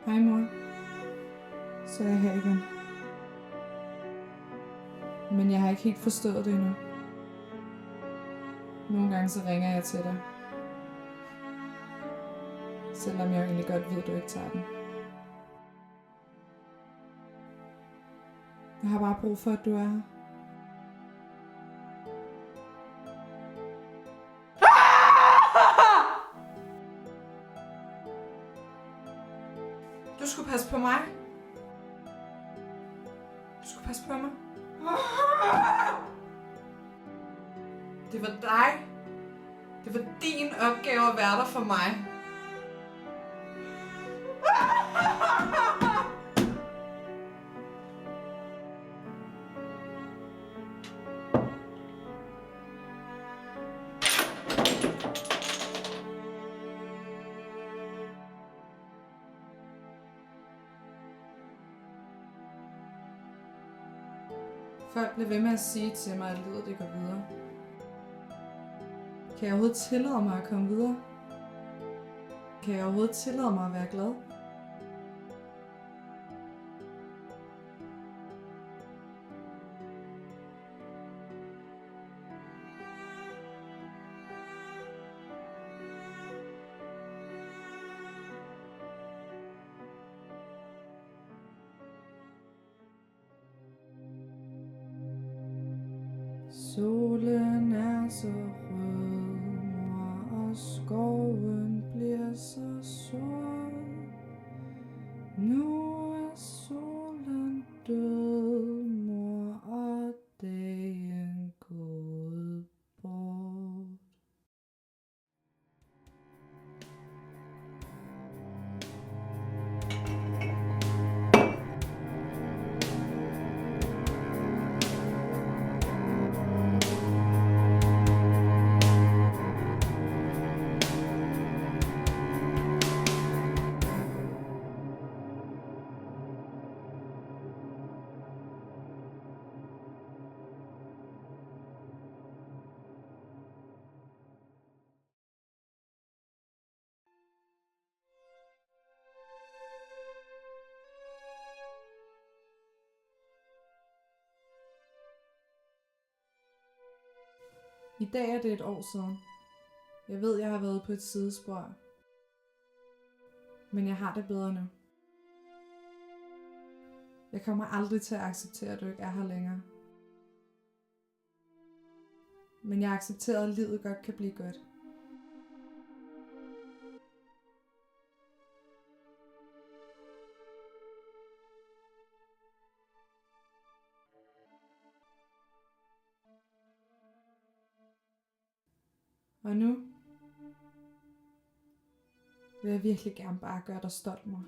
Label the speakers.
Speaker 1: Hej mor. Så er jeg her igen. Men jeg har ikke helt forstået det endnu. Nogle gange så ringer jeg til dig. Selvom jeg egentlig godt ved, at du ikke tager den. Jeg har bare brug for, at du er her. Du skulle passe på mig. Du skulle passe på mig. Det var dig. Det var din opgave at være der for mig. Folk bliver ved med at sige til mig, at livet det går videre. Kan jeg overhovedet tillade mig at komme videre? Kan jeg overhovedet tillade mig at være glad? Solen er så rød, mor, og skoven bliver så sort. Nu er solen død, mor, og dagen gået bort. I dag er det et år siden. Jeg ved, jeg har været på et sidespor. Men jeg har det bedre nu. Jeg kommer aldrig til at acceptere, at du ikke er her længere. Men jeg accepterer, at livet godt kan blive godt. Og nu vil jeg virkelig gerne bare gøre dig stolt, mor.